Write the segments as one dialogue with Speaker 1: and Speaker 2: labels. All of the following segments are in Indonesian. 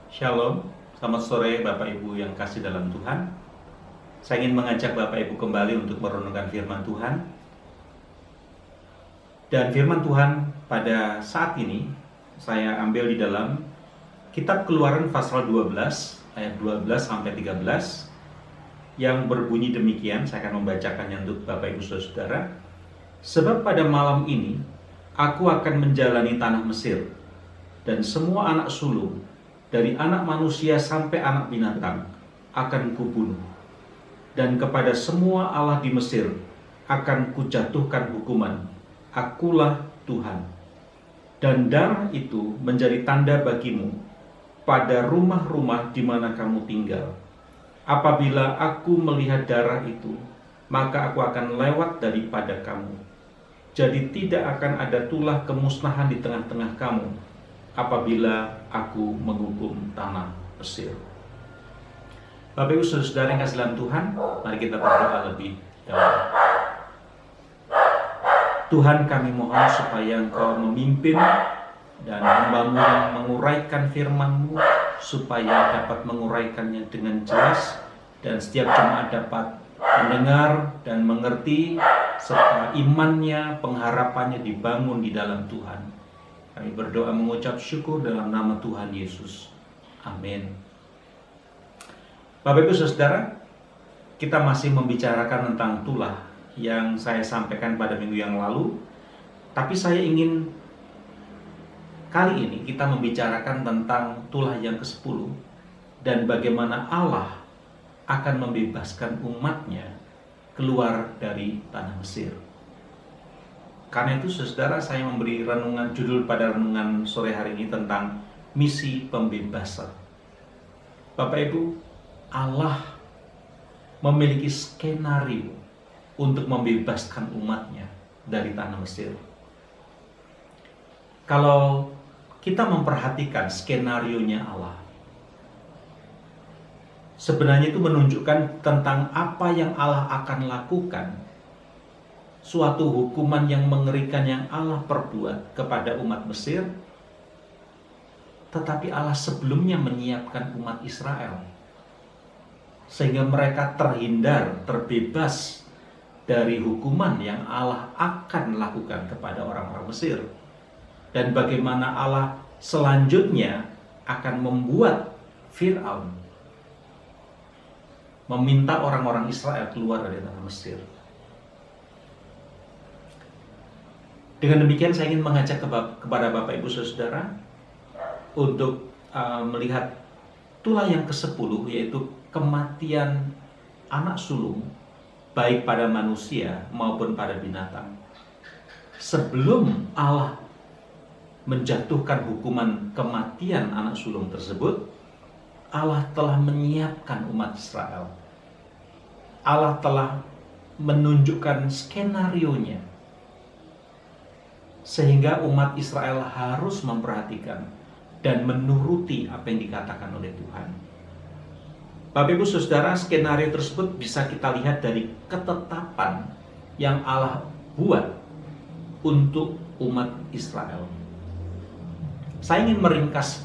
Speaker 1: Shalom, selamat sore Bapak Ibu yang kasih dalam Tuhan. Saya ingin mengajak Bapak Ibu kembali untuk merenungkan firman Tuhan. Dan firman Tuhan pada saat ini saya ambil di dalam Kitab Keluaran pasal 12 ayat 12 sampai 13 yang berbunyi demikian. Saya akan membacakannya untuk Bapak Ibu Saudara. Sebab pada malam ini aku akan menjalani tanah Mesir, dan semua anak sulung dari anak manusia sampai anak binatang akan kubunuh, dan kepada semua allah di Mesir akan kujatuhkan hukuman. Akulah Tuhan. Dan darah itu menjadi tanda bagimu pada rumah-rumah di mana kamu tinggal. Apabila aku melihat darah itu, maka aku akan lewat daripada kamu. Jadi tidak akan ada tulah kemusnahan di tengah-tengah kamu apabila aku menghukum tanah Mesir. Bapak Ibu Saudara yang kasih dalam Tuhan, mari kita berdoa lebih dalam. Tuhan, kami mohon supaya Engkau memimpin dan hamba-Mu yang menguraikan firman-Mu, supaya dapat menguraikannya dengan jelas dan setiap jemaat dapat mendengar dan mengerti, serta imannya, pengharapannya dibangun di dalam Tuhan. Kami berdoa mengucap syukur dalam nama Tuhan Yesus. Amin. Bapak Ibu Saudara, kita masih membicarakan tentang tulah yang saya sampaikan pada minggu yang lalu. Tapi saya ingin kali ini kita membicarakan tentang tulah yang ke-10 dan bagaimana Allah akan membebaskan umatnya keluar dari tanah Mesir. Karena itu saudara, saya memberi renungan judul pada renungan sore hari ini tentang misi pembebasan. Bapak Ibu, Allah memiliki skenario untuk membebaskan umatnya dari tanah Mesir. Kalau kita memperhatikan skenario-nya Allah, sebenarnya itu menunjukkan tentang apa yang Allah akan lakukan. Suatu hukuman yang mengerikan yang Allah perbuat kepada umat Mesir, tetapi Allah sebelumnya menyiapkan umat Israel sehingga mereka terhindar, terbebas dari hukuman yang Allah akan lakukan kepada orang-orang Mesir. Dan bagaimana Allah selanjutnya akan membuat Fir'aun meminta orang-orang Israel keluar dari tanah Mesir. Dengan demikian saya ingin mengajak kepada Bapak Ibu Saudara untuk melihat tulah yang ke-10, yaitu kematian anak sulung baik pada manusia maupun pada binatang. Sebelum Allah menjatuhkan hukuman kematian anak sulung tersebut, Allah telah menyiapkan umat Israel. Allah telah menunjukkan skenario-nya sehingga umat Israel harus memperhatikan dan menuruti apa yang dikatakan oleh Tuhan. Bapak Ibu Saudara, skenario tersebut bisa kita lihat dari ketetapan yang Allah buat untuk umat Israel. Saya ingin meringkas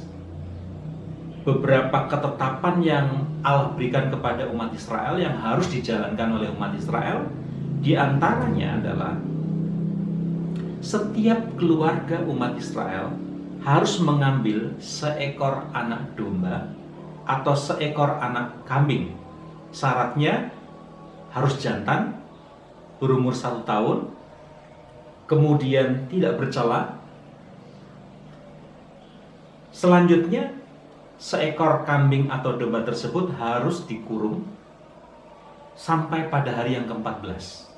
Speaker 1: beberapa ketetapan yang Allah berikan kepada umat Israel yang harus dijalankan oleh umat Israel. Di antaranya adalah setiap keluarga umat Israel harus mengambil seekor anak domba atau seekor anak kambing. Syaratnya harus jantan, berumur 1 tahun, kemudian tidak bercela. Selanjutnya, seekor kambing atau domba tersebut harus dikurung sampai pada hari yang ke-14.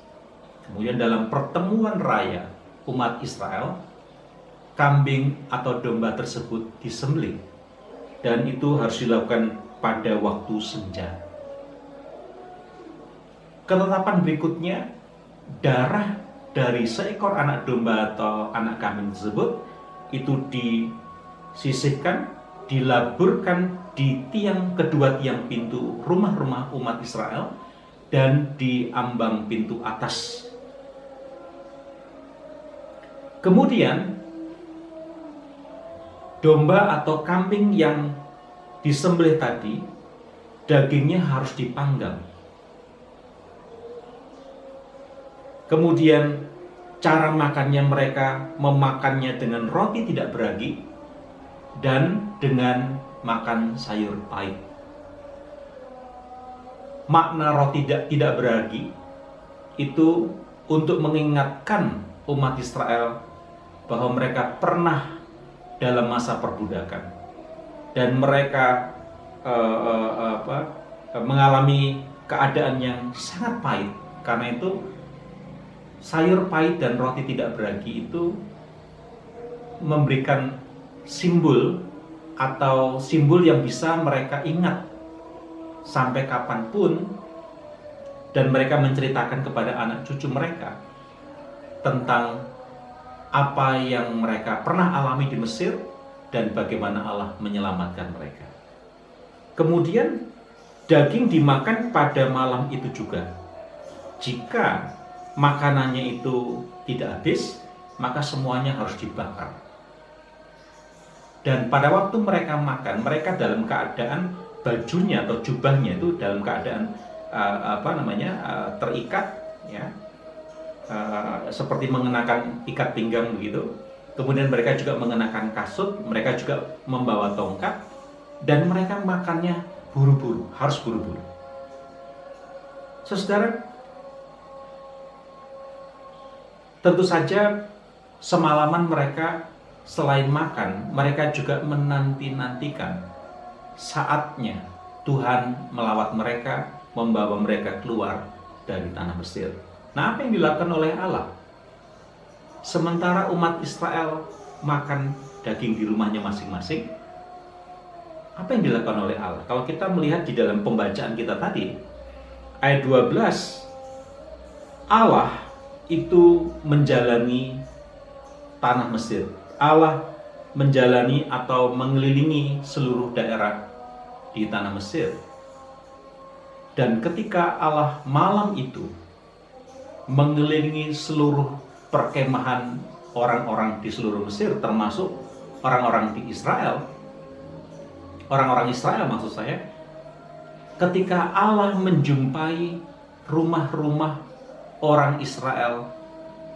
Speaker 1: Kemudian dalam pertemuan raya umat Israel, kambing atau domba tersebut disembelih, dan itu harus dilakukan pada waktu senja. Ketetapan berikutnya, darah dari seekor anak domba atau anak kambing tersebut itu disisihkan, dilaburkan di kedua tiang pintu rumah-rumah umat Israel dan di ambang pintu atas. Kemudian domba atau kambing yang disembelih tadi, dagingnya harus dipanggang. Kemudian cara makannya, mereka memakannya dengan roti tidak beragi dan dengan makan sayur pahit. Makna roti tidak beragi itu untuk mengingatkan umat Israel bahwa mereka pernah dalam masa perbudakan dan mereka mengalami keadaan yang sangat pahit. Karena itu sayur pahit dan roti tidak beragi itu memberikan simbol atau simbol yang bisa mereka ingat sampai kapanpun, dan mereka menceritakan kepada anak cucu mereka tentang apa yang mereka pernah alami di Mesir dan bagaimana Allah menyelamatkan mereka. Kemudian daging dimakan pada malam itu juga. Jika makanannya itu tidak habis, maka semuanya harus dibakar. Dan pada waktu mereka makan, mereka dalam keadaan bajunya atau jubahnya itu dalam keadaan terikat, ya, seperti mengenakan ikat pinggang begitu. Kemudian mereka juga mengenakan kasut, mereka juga membawa tongkat, dan mereka makannya buru-buru, harus buru-buru. Saudara, tentu saja semalaman mereka selain makan, mereka juga menanti-nantikan saatnya Tuhan melawat mereka, membawa mereka keluar dari tanah Mesir. Nah, apa yang dilakukan oleh Allah? Sementara umat Israel makan daging di rumahnya masing-masing, apa yang dilakukan oleh Allah? Kalau kita melihat di dalam pembacaan kita tadi, ayat 12, Allah itu menjalani tanah Mesir. Allah menjalani atau mengelilingi seluruh daerah di tanah Mesir. Dan ketika Allah malam itu mengelilingi seluruh perkemahan orang-orang di seluruh Mesir, termasuk orang-orang di Israel, orang-orang Israel maksud saya, ketika Allah menjumpai rumah-rumah orang Israel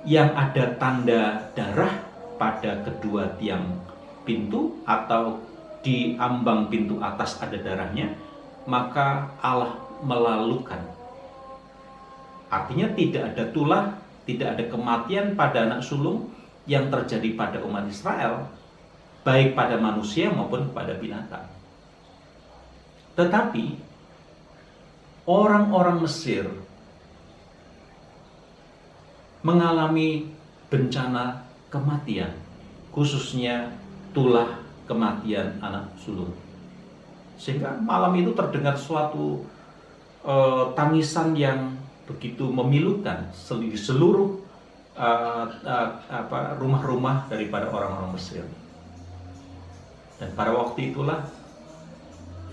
Speaker 1: yang ada tanda darah pada kedua tiang pintu atau di ambang pintu atas ada darahnya, maka Allah melalukan. Artinya tidak ada tulah, tidak ada kematian pada anak sulung yang terjadi pada umat Israel, baik pada manusia maupun pada binatang. Tetapi orang-orang Mesir mengalami bencana kematian, khususnya tulah kematian anak sulung. Sehingga malam itu terdengar suatu tangisan yang begitu memilukan di seluruh rumah-rumah daripada orang-orang Mesir. Dan pada waktu itulah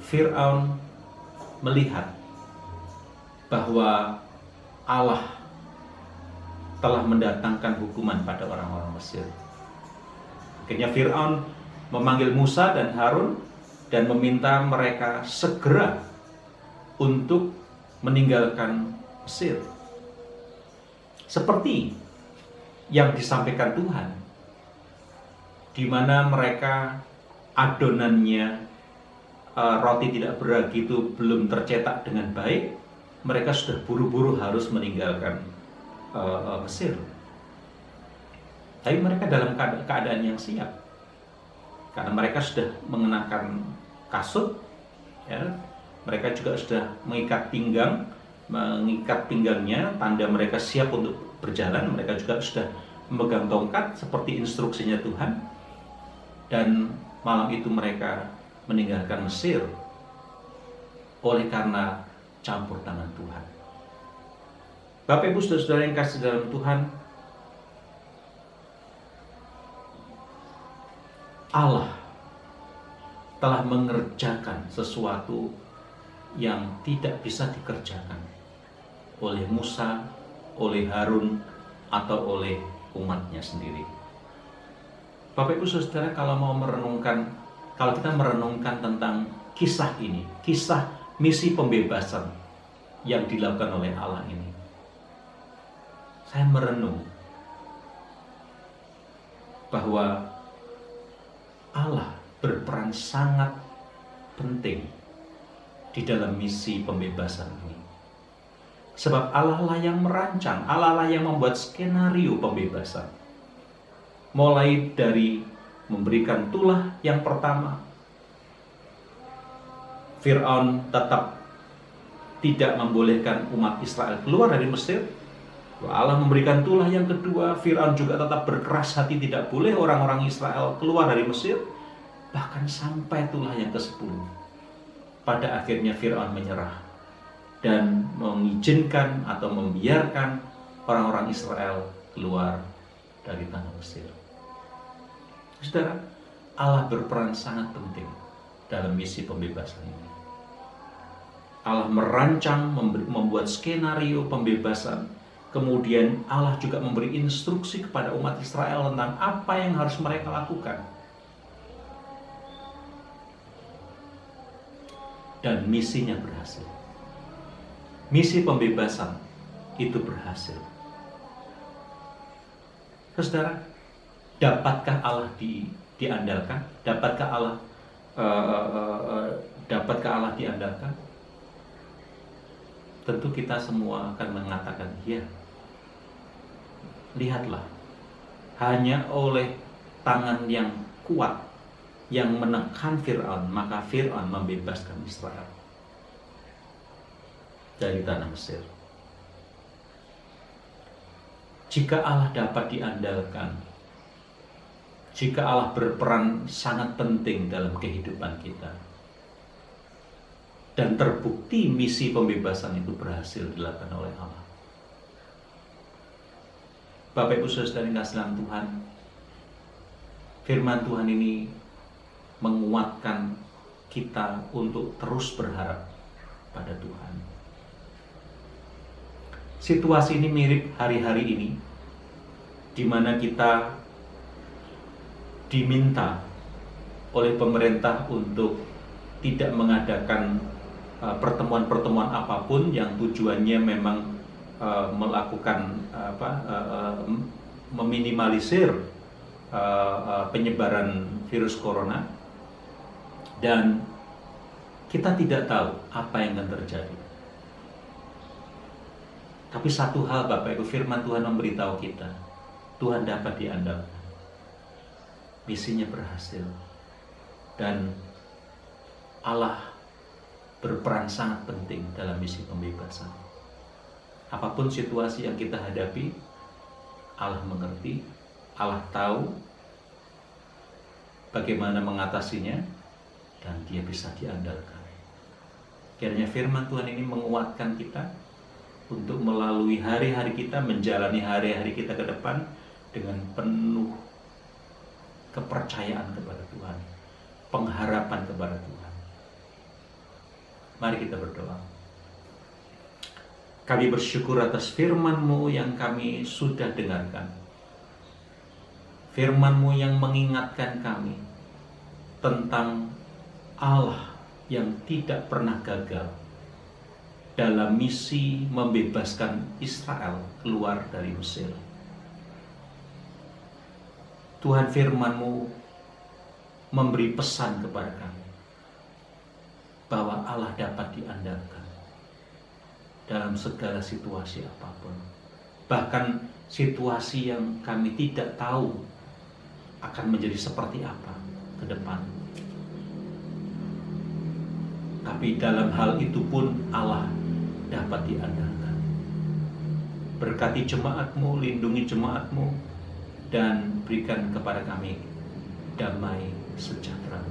Speaker 1: Fir'aun melihat bahwa Allah telah mendatangkan hukuman pada orang-orang Mesir. Akhirnya Fir'aun memanggil Musa dan Harun dan meminta mereka segera untuk meninggalkan Mesir. Seperti yang disampaikan Tuhan, di mana mereka adonannya roti tidak beragi itu belum tercetak dengan baik, mereka sudah buru-buru harus meninggalkan Mesir. Tapi mereka dalam keadaan yang siap, karena mereka sudah mengenakan kasut, ya, mereka juga sudah mengikat pinggangnya, tanda mereka siap untuk berjalan. Mereka juga sudah memegang tongkat seperti instruksinya Tuhan. Dan malam itu mereka meninggalkan Mesir oleh karena campur tangan Tuhan. Bapak Ibu saudara yang kasih dalam Tuhan, Allah telah mengerjakan sesuatu yang tidak bisa dikerjakan oleh Musa, oleh Harun, atau oleh umatnya sendiri. Bapak Ibu saudara, kalau mau merenungkan kalau kita merenungkan tentang kisah ini, kisah misi pembebasan yang dilakukan oleh Allah ini. Saya merenung bahwa Allah berperan sangat penting di dalam misi pembebasan ini. Sebab Allah lah yang merancang, Allah lah yang membuat skenario pembebasan. Mulai dari memberikan tulah yang pertama, Fir'aun tetap tidak membolehkan umat Israel keluar dari Mesir. Allah memberikan tulah yang kedua, Fir'aun juga tetap berkeras hati tidak boleh orang-orang Israel keluar dari Mesir. Bahkan sampai tulah yang ke-10. Pada akhirnya Fir'aun menyerah dan mengizinkan atau membiarkan orang-orang Israel keluar dari tanah Mesir. Saudara, Allah berperan sangat penting dalam misi pembebasan ini. Allah merancang, membuat skenario pembebasan. Kemudian Allah juga memberi instruksi kepada umat Israel tentang apa yang harus mereka lakukan. Dan misinya berhasil. Misi pembebasan itu berhasil. Saudara, dapatkah Allah diandalkan? Dapatkah Allah diandalkan? Tentu kita semua akan mengatakan iya. Lihatlah, hanya oleh tangan yang kuat yang menekan Fir'aun, maka Fir'aun membebaskan Israel dari tanah Mesir. Jika Allah dapat diandalkan, jika Allah berperan sangat penting dalam kehidupan kita, dan terbukti misi pembebasan itu berhasil dilakukan oleh Allah. Bapak Ibu Saudara yang kasih dalam Tuhan, firman Tuhan ini menguatkan kita untuk terus berharap pada Tuhan. Situasi ini mirip hari-hari ini, di mana kita diminta oleh pemerintah untuk tidak mengadakan pertemuan-pertemuan apapun yang tujuannya memang melakukan meminimalisir penyebaran virus corona, dan kita tidak tahu apa yang akan terjadi. Tapi satu hal Bapak Ibu, firman Tuhan memberitahu kita, Tuhan dapat diandalkan. Misinya berhasil dan Allah berperan sangat penting dalam misi pembebasan. Apapun situasi yang kita hadapi, Allah mengerti, Allah tahu bagaimana mengatasinya, dan Dia bisa diandalkan. Kiranya firman Tuhan ini menguatkan kita untuk melalui hari-hari kita, menjalani hari-hari kita ke depan dengan penuh kepercayaan kepada Tuhan, pengharapan kepada Tuhan. Mari kita berdoa. Kami bersyukur atas firman-Mu yang kami sudah dengarkan. Firman-Mu yang mengingatkan kami tentang Allah yang tidak pernah gagal dalam misi membebaskan Israel keluar dari Mesir. Tuhan, firman-Mu memberi pesan kepada kami bahwa Allah dapat diandalkan dalam segala situasi apapun. Bahkan situasi yang kami tidak tahu akan menjadi seperti apa ke depan. Tapi dalam hal itu pun Allah dapat diandalkan. Berkati jemaat-Mu, lindungi jemaat-Mu, dan berikan kepada kami damai sejahtera.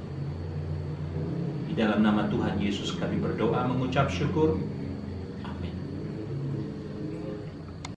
Speaker 1: Di dalam nama Tuhan Yesus kami berdoa mengucap syukur.